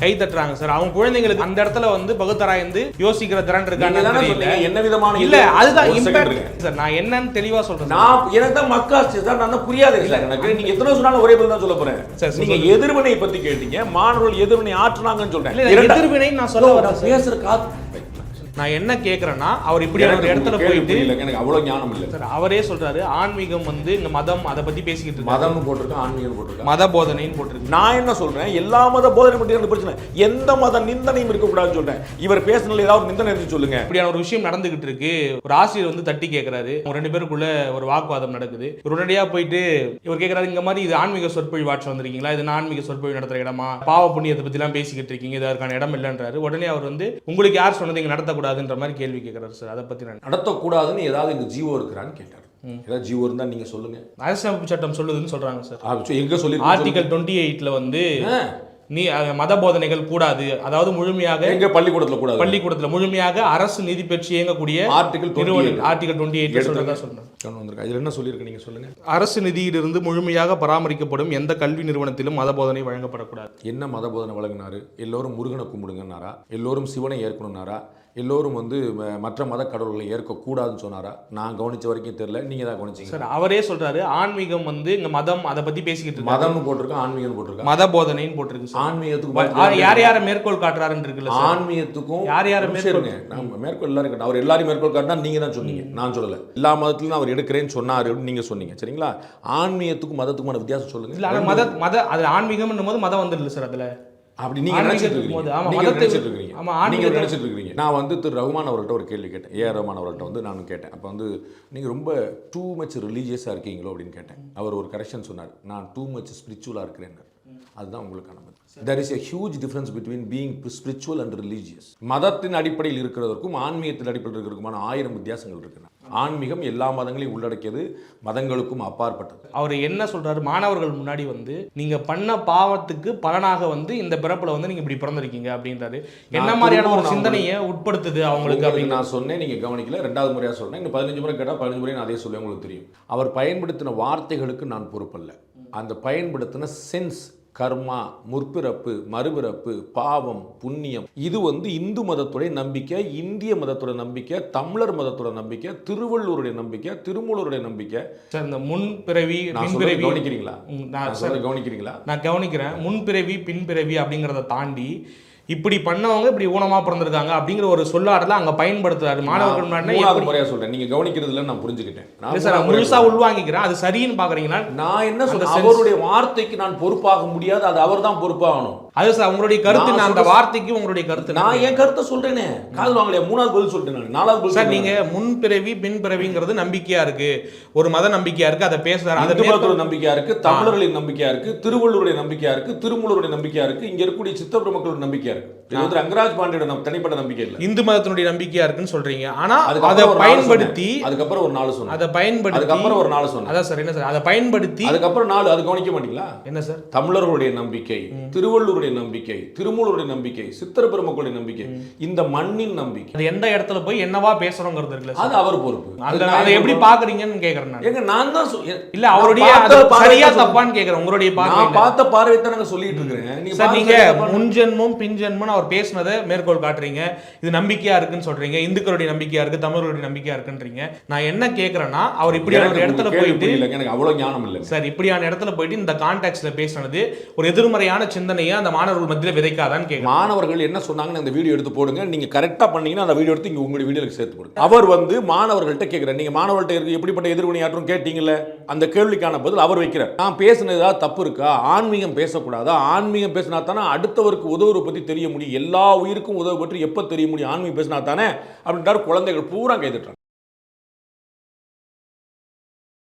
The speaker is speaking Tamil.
கை தட்டுறாங்க சார். அவங்க குழந்தைங்களுக்கு அந்த இடத்துல வந்து பகுத்தராய்ந்து யோசிக்கிற திறன் இருக்காங்க. என்ன விதமான இல்ல அதுதான் இம்பாக்ட் சார். நான் என்னன்னு தெளிவா சொல்றேன். நான் எனக்கு தான் மக்காச்சு சார். நான் தான் புரியாது சார் எனக்கு. நீங்க எத்தனை சொன்னாலும் ஒரே பதில் தான் சொல்ல போறேன். நீங்க எதிர்வினை பத்தி கேட்டீங்க, மாணவர்கள் எதிர்வினை ஆற்றுனாங்கன்னு சொல்றேன். எதிர்வினை நான் சொல்ல வரேன் பேசுற காத்து. நான் என்ன கேக்குறேன்னா, அவர் இப்படி ஒரு இடத்துல போயிட்டு எனக்கு அவ்வளவு ஞானம் இல்ல சார். அவரே சொல்றாரு ஆன்மீகம் வந்து இந்த மதம் அதை பத்தி பேசிக்கிட்டு இருக்கு. மதம் போட்டிருக்கேன், ஆன்மீகம் போட்டிருக்கேன், மத போதனைன்னு போட்டிருக்கு. நான் என்ன சொல்றேன், எல்லா மத போதனை பத்தி பிரச்சனை, எந்த மத நிந்தனையும் இருக்கக்கூடாதுன்னு சொல்றேன். இவர் பேசினால ஏதாவது நிந்தனை இருந்து சொல்லுங்க. இப்படியான ஒரு விஷயம் நடந்துகிட்டு இருக்கு. ஒரு ஆசிரியர் வந்து தட்டி கேட்கிறாரு, ரெண்டு பேருக்குள்ள ஒரு வாக்குவாதம் நடக்குது. உடனடியா போயிட்டு இவர் கேட்கிறாரு, இந்த மாதிரி இது ஆன்மீக சொற்பொழிவு ஆட்சி வந்திருக்கீங்களா, இது ஆன்மீக சொற்பொழிவு நடத்துற இடமா, பாவ புண்ணியத்தை பத்தி எல்லாம் பேசிக்கிட்டு இருக்கீங்க, இதற்கான இடம் இல்லைன்றாரு. உடனே அவர் வந்து உங்களுக்கு யார் சொன்னது இங்க நடத்தக்கூடாதுன்ற மாதிரி கேள்வி கேட்கிறாரு சார். அதை பத்தி நடத்தக்கூடாதுன்னு ஏதாவது இங்க ஜீவோ இருக்கிறான்னு கேட்டார். ஏதாவது ஜீவோ இருந்தா நீங்க சொல்லுங்க. அரசியலமைப்பு சட்டம் சொல்லுதுன்னு சொல்றாங்க சார். எங்க சொல்லி ஆர்டிகல் 28ல வந்து நீ மத போதனைகள் கூடாது, அதாவது முழுமையாக எங்க பள்ளிக்கூடத்துல முழுமையாக அரசு நிதி பெற்று இயங்கக்கூடிய ஆர்டிகல் 28 சொல்றதா சொல்றேன். இதுல என்ன சொல்லிருக்கு நீங்க சொல்லுங்க. அரசு நிதியிலிருந்து முழுமையாக பராமரிக்கப்படும் எந்த கல்வி நிறுவனத்திலும் மத போதனை வழங்கப்படக்கூடாது. என்ன மத போதனை வழங்கினாரு? எல்லோரும் முருகனை கும்பிடுங்கன்னாரா? எல்லோரும் சிவனை ஏற்கணும்னாரா? எல்லோரும் வந்து மற்ற மத கடவுள்களை ஏற்கக்கூடாதுன்னு சொன்னாரா? நான் கவனிச்ச வரைக்கும் தெரியல, நீங்க தான் கவனிச்சீங்க சார். அவரே சொல்றாரு ஆன்மீகம் வந்து இங்க மதம் அதை பத்தி பேசிக்கிட்டு இருக்கு. மதம்னு போட்டிருக்கேன், ஆன்மீகம் போட்டிருக்கேன், மத போதனைன்னு போட்டிருக்கு. ஆன்மீகத்துக்கு யார் யார மேற்கோள் காட்டுறாருன்னு இருக்குல்ல சார். ஆன்மீகத்துக்கும் யார் யார மேற்கோள் எல்லாரும் அவர் எல்லாரும் மேற்கோள் காட்டினா நீங்க தான் சொன்னீங்க, நான் சொல்லல. எல்லா மதத்திலும் அவர் எடுக்கிறேன்னு சொன்னாரு நீங்க சொன்னீங்க, சரிங்களா? ஆன்மீகத்துக்கும் மதத்துக்குமான வித்தியாசம் சொல்லுங்க. இல்ல மத அதுல ஆன்மீகம்னும் போது மதம் வந்துடல சார். அதுல அப்படி நீங்க நினைச்சிட்டு இருக்கீங்க. நான் வந்து திரு ரகுமான் அவர்கள்ட்ட ஒரு கேள்வி கேட்டேன். ஏஆர் ரகுமான் அவர்கள்ட்ட வந்து நானும் கேட்டேன். அப்போ வந்து நீங்கள் ரொம்ப டூ மச் ரிலீஜியஸாக இருக்கீங்களோ அப்படின்னு கேட்டேன். அவர் ஒரு கரெக்ஷன் சொன்னார், நான் டூ மச் ஸ்பிரிச்சுவலாக இருக்கிறேன். அதுதான் உங்களுக்கான பதில். There is a huge difference between being spiritual and religious. மதத்தின் அடிப்படையில் இருக்கிறதற்கும் ஆன்மீகத்தின் அடிப்படையில் இருக்கிறதுக்குமான 1000 வித்தியாசங்கள் இருக்கு. ஆன்மீகம் எல்லா மதங்களையும் உள்ளடக்கியது, மதங்களுக்கும் அப்பாற்பட்டது. அவர் என்ன சொல்றாரு, மாணவர்கள் முன்னாடி வந்து நீங்க பண்ண பாவத்துக்கு பலனாக வந்து இந்த பிறப்புல வந்து நீங்க இப்படி பிறந்திருக்கீங்க அப்படின்றாரு. என்ன மாதிரியான ஒரு சிந்தனையை உட்படுத்துது அவங்களுக்கு அப்படின்னு நான் சொன்னேன், நீங்க கவனிக்கல. 2வது முறையா சொல்றேன். இன்னும் 15 முறை கேட்டா 15 முறை நான் அதே சொல்லுவேன், உங்களுக்கு தெரியும். அவர் பயன்படுத்தின வார்த்தைகளுக்கு நான் பொறுப்பல்ல. அந்த பயன்படுத்தின சென்ஸ், கர்மா, முற்பிறப்பு, மறுபிறப்பு, பாவம், புண்ணியம், இது வந்து இந்து மதத்துடைய நம்பிக்கை, இந்திய மதத்தோட நம்பிக்கை, தமிழர் மதத்தோட நம்பிக்கை, திருவள்ளுவருடைய நம்பிக்கை, திருமூலருடைய நம்பிக்கை. சார், இந்த முன்பிறவி பின்பிறவி கவனிக்கிறீங்களா? நான் கவனிக்கிறேன். முன்பிறவி பின்பிறவி அப்படிங்கிறத தாண்டி இப்படி பண்ணவங்க இப்படி ஊனமா பிறந்திருக்காங்க அப்படிங்கிற ஒரு சொல்லாடல அங்க பயன்படுத்துறாரு. மாணவர்கள் முறையா சொல்றேன், நீங்க கவனிக்கிறதுல நான் புரிஞ்சுக்கிட்டேன். சார், முழுசா உள்வாங்கிக்கிறேன். அது சரின்னு பாக்குறீங்களா? நான் என்ன சொல்றேன், அவருடைய வார்த்தைக்கு நான் பொறுப்பாக முடியாது, அது அவர் தான் பொறுப்பாகணும். அது சார் உங்களுடைய கருத்து. நான் அந்த வார்த்தைக்கு உங்களுடைய கருத்து, நான் என் கருத்தை சொல்றேனே. கால் வாங்கலையா? 3வது பதில் சொல்லிட்டேன். 4வது பதில் சார், நீங்க முன்பிறவி பின்பிறவிங்கிறது நம்பிக்கையா இருக்கு, ஒரு மத நம்பிக்கையா இருக்கு, அதை பேசுறாரு. அது மதத்தோட நம்பிக்கையா இருக்கு, தமிழர்களின் நம்பிக்கையா இருக்கு, திருவள்ளுவருடைய நம்பிக்கையா இருக்கு, திருமூலருடைய நம்பிக்கையா இருக்கு, இங்க இருக்கக்கூடிய சித்தப்பிர மக்களோட நம்பிக்கையா இருக்கு. ரங்கராஜ் பாண்டியோட தனிப்பட்ட நம்பிக்கை இல்ல, இந்து மதத்தினுடைய நம்பிக்கையா இருக்குன்னு சொல்றீங்க. ஆனா அதை பயன்படுத்தி அதுக்கப்புறம் ஒரு 4 சொன்னேன். அதை பயன்படுத்தி அதுக்கப்புறம் ஒரு 4 சொன்னேன். அதான் சார். என்ன சார் அதை பயன்படுத்தி அதுக்கப்புறம் 4 அது கவனிக்க மாட்டீங்களா? என்ன சார்? தமிழர்களுடைய நம்பிக்கை, திருவள்ளுவருடைய நம்பிக்கை, திருமூலருடைய நம்பிக்கை, சித்திர பெருமக்களுடைய நம்பிக்கை, இந்த மண்ணின் நம்பிக்கை. அது எந்த இடத்துல போய் என்னவா பேசுறோங்கிறது இருக்குல்ல, அது அவர் பொறுப்பு. அதை எப்படி பாக்குறீங்கன்னு கேக்குறேன் நான். ஏங்க நான் தான் இல்ல அவருடைய சரியா தப்பான்னு கேக்குறேன். உங்களுடைய பார்வை, நான் பார்த்த பார்வை தான் நாங்க சொல்லிட்டு இருக்கேன். சார், நீங்க முன்ஜென்மம் பின்ஜென்மம் அவர் பேசுனதை மேற்கோள் காட்டுறீங்க. இது நம்பிக்கையா இருக்குன்னு சொல்றீங்க, இந்துக்களுடைய நம்பிக்கையா இருக்கு, தமிழர்களுடைய நம்பிக்கையா இருக்குன்றீங்க. நான் என்ன கேக்குறேன்னா, அவர் இப்படியான இடத்துல போயிட்டு, எனக்கு அவ்வளவு ஞானம் இல்லை சார், இப்படியான இடத்துல போயிட்டு இந்த கான்டெக்ட்ல பேசுனது ஒரு எதிர்மறையான சிந்தனையை அந்த மாணவர்கள் மத்தியில விதைக்காதான்னு கேட்க. மாணவர்கள் என்ன சொன்னாங்கன்னு அந்த வீடியோ எடுத்து போடுங்க. நீங்க கரெக்டா பண்ணீங்கன்னா அந்த வீடியோ எடுத்து இங்க உங்களுடைய வீடியோல சேர்த்து போடுங்க. அவர் வந்து மாணவர்கள்ட்ட கேட்கிறார், நீங்க மாணவர்கள்ட்ட எப்படிப்பட்ட எதிர்வினையாற்றும் கேட்டீங்கல்ல, அந்த கேள்விக்கான பதில் அவர் வைக்கிறார். நான் பேசுனது ஏதாவது தப்பு இருக்கா? ஆன்மீகம் பேசக்கூடாதா? ஆன்மீகம் பேசினா தானே அடுத்தவருக்கு உதவுற பத்தி தெரிய முடியும், எல்லா உயிருக்கும் உதவு பற்றி எப்ப தெரிய முடியும்? ஆன்மீகம் பேசினா தானே அப்படின்றாரு. குழந்தைகள் பூரா கைதட்டுறாங்க.